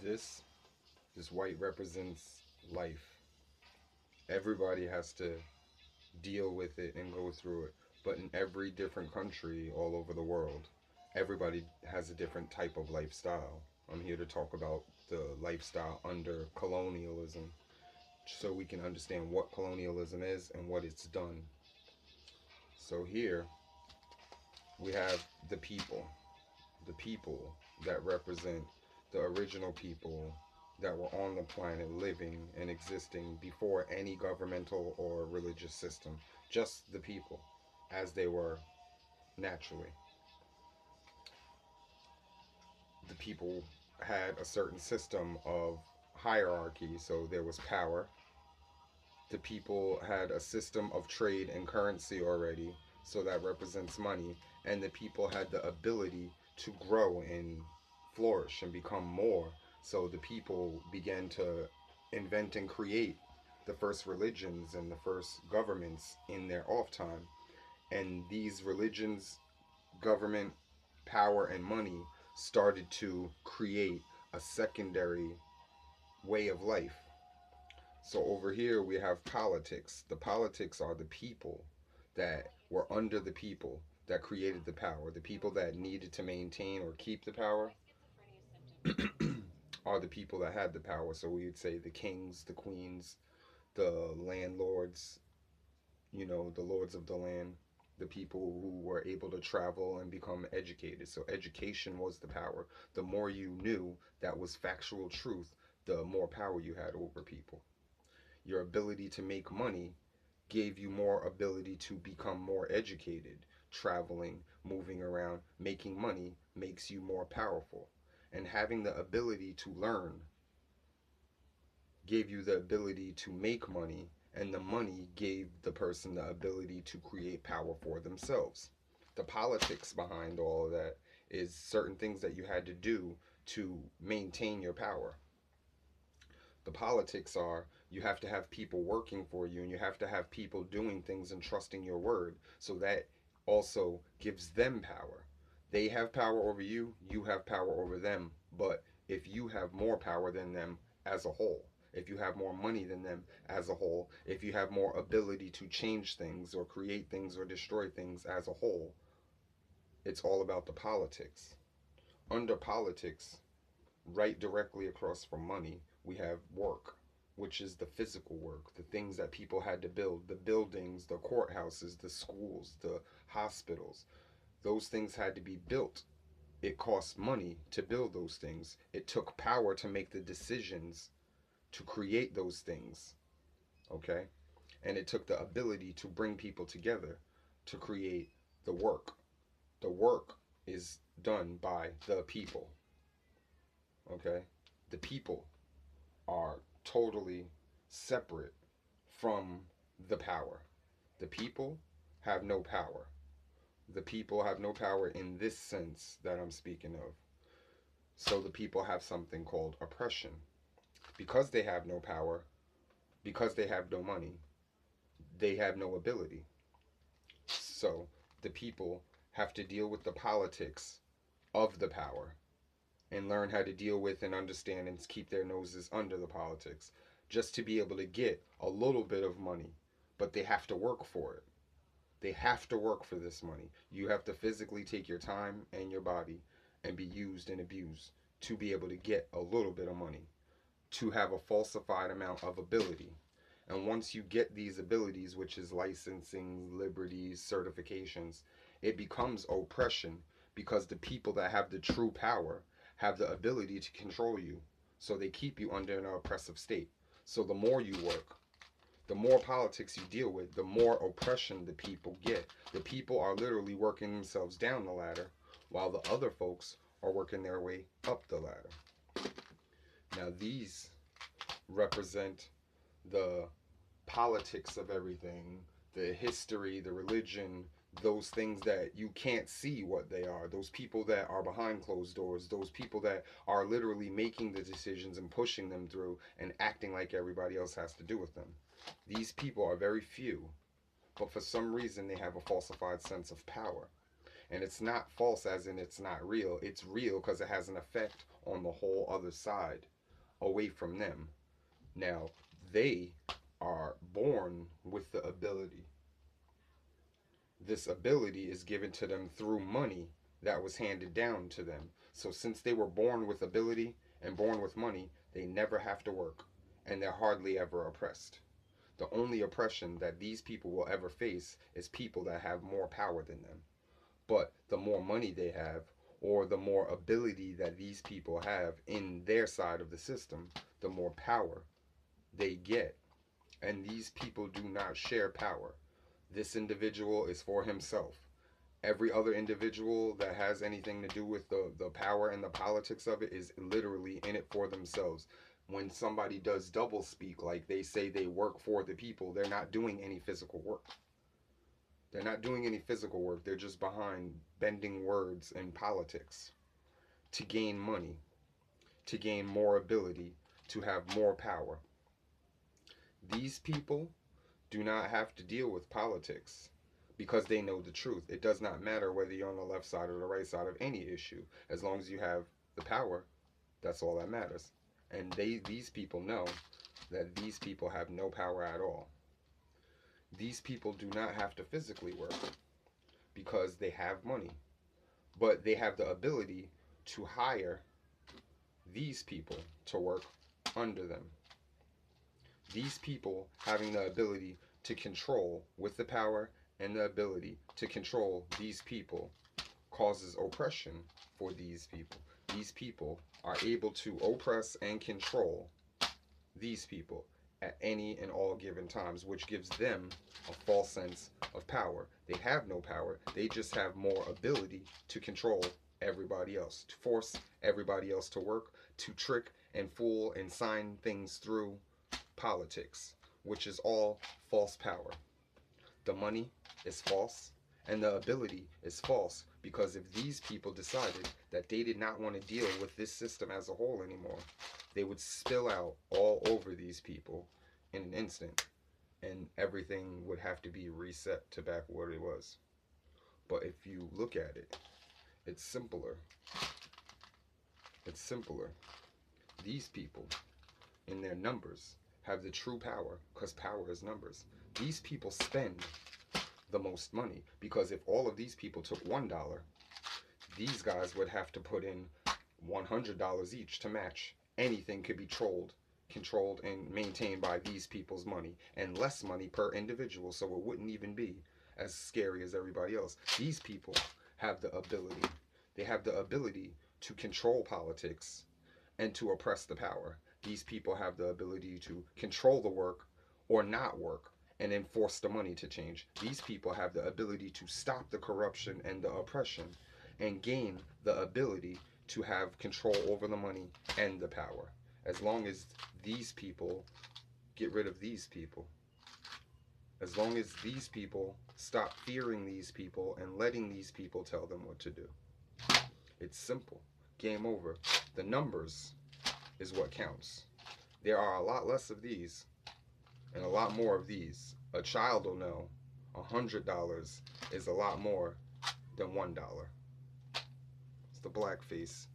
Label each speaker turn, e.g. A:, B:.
A: This this white represents life. Everybody has to deal with it and go through it. But in every different country all over the world, everybody has a different type of lifestyle. I'm here to talk about the lifestyle under colonialism so we can understand what colonialism is and what it's done. So here we have the people, the people that represent the original people that were on the planet living and existing before any governmental or religious system. Just the people as they were naturally. The people had a certain system of hierarchy, so there was power. The people had a system of trade and currency already, so that represents money. And the people had the ability to grow and flourish and become more. So the people began to invent and create the first religions and the first governments in their off time. And these religions, government, power, and money started to create a secondary way of life. So over here we have politics. The politics are the people that were under the people that created the power. The people that needed to maintain or keep the power are the people that had the power. So we would say the kings, the queens, the landlords, the lords of the land, the people who were able to travel and become educated. So education was the power. The more you knew that was factual truth, the more power you had over people. Your ability to make money gave you more ability to become more educated. Traveling, moving around, making money makes you more powerful. And having the ability to learn gave you the ability to make money, and the money gave the person the ability to create power for themselves. The politics behind all of that is certain things that you had to do to maintain your power. The politics are you have to have people working for you and you have to have people doing things and trusting your word. So that also gives them power. They have power over you, you have power over them. But if you have more power than them as a whole, if you have more money than them as a whole, if you have more ability to change things or create things or destroy things as a whole, it's all about the politics. Under politics, right directly across from money, we have work, which is the physical work, the things that people had to build, the buildings, the courthouses, the schools, the hospitals. Those things had to be built. It cost money to build those things. It took power to make the decisions to create those things, okay? And it took the ability to bring people together to create the work. The work is done by the people, okay? The people are totally separate from the power. The people have no power. The people have no power in this sense that I'm speaking of. So the people have something called oppression. Because they have no power, because they have no money, they have no ability. So the people have to deal with the politics of the power and learn how to deal with and understand and keep their noses under the politics just to be able to get a little bit of money. But they have to work for it. They have to work for this money. You have to physically take your time and your body and be used and abused to be able to get a little bit of money, to have a falsified amount of ability. And once you get these abilities, which is licensing, liberties, certifications, it becomes oppression because the people that have the true power have the ability to control you. So they keep you under an oppressive state. So the more you work, the more politics you deal with, the more oppression the people get. The people are literally working themselves down the ladder while the other folks are working their way up the ladder. Now, these represent the politics of everything, the history, the religion, those things that you can't see what they are, those people that are behind closed doors, those people that are literally making the decisions and pushing them through and acting like everybody else has to do with them. These people are very few, but for some reason they have a falsified sense of power. And it's not false as in it's not real. It's real because it has an effect on the whole other side. away from them. Now, they are born with the ability. This ability is given to them through money that was handed down to them. So, since they were born with ability and born with money, they never have to work, and they're hardly ever oppressed. The only oppression that these people will ever face is people that have more power than them. But the more money they have, or the more ability that these people have in their side of the system, the more power they get. And these people do not share power. This individual is for himself. Every other individual that has anything to do with the power and the politics of it is literally in it for themselves. When somebody does double speak, like they say they work for the people, they're not doing any physical work. They're not doing any physical work. They're just behind bending words in politics to gain money, to gain more ability, to have more power. These people do not have to deal with politics because they know the truth. It does not matter whether you're on the left side or the right side of any issue. As long as you have the power, that's all that matters. And these people know that these people have no power at all. These people do not have to physically work because they have money, but they have the ability to hire these people to work under them. These people having the ability to control with the power and the ability to control these people causes oppression for these people. These people are able to oppress and control these people at any and all given times, which gives them a false sense of power. They have no power, they just have more ability to control everybody else, to force everybody else to work, to trick and fool and sign things through politics, which is all false power. The money is false, and the ability is false, because if these people decided that they did not want to deal with this system as a whole anymore, they would spill out all over these people in an instant, and everything would have to be reset to back what it was. But if you look at it, it's simpler. It's simpler. These people, in their numbers, have the true power, because power is numbers. These people spend the most money, because if all of these people took $1, these guys would have to put in $100 each to match. Anything could be controlled and maintained by these people's money, and less money per individual, so it wouldn't even be as scary as everybody else. These people have the ability. They have the ability to control politics and to oppress the power. These people have the ability to control the work or not work and enforce the money to change. These people have the ability to stop the corruption and the oppression and gain the ability to have control over the money and the power. As long as these people get rid of these people. As long as these people stop fearing these people and letting these people tell them what to do. It's simple. Game over. The numbers is what counts. There are a lot less of these and a lot more of these. A child will know $100 is a lot more than $1. It's the blackface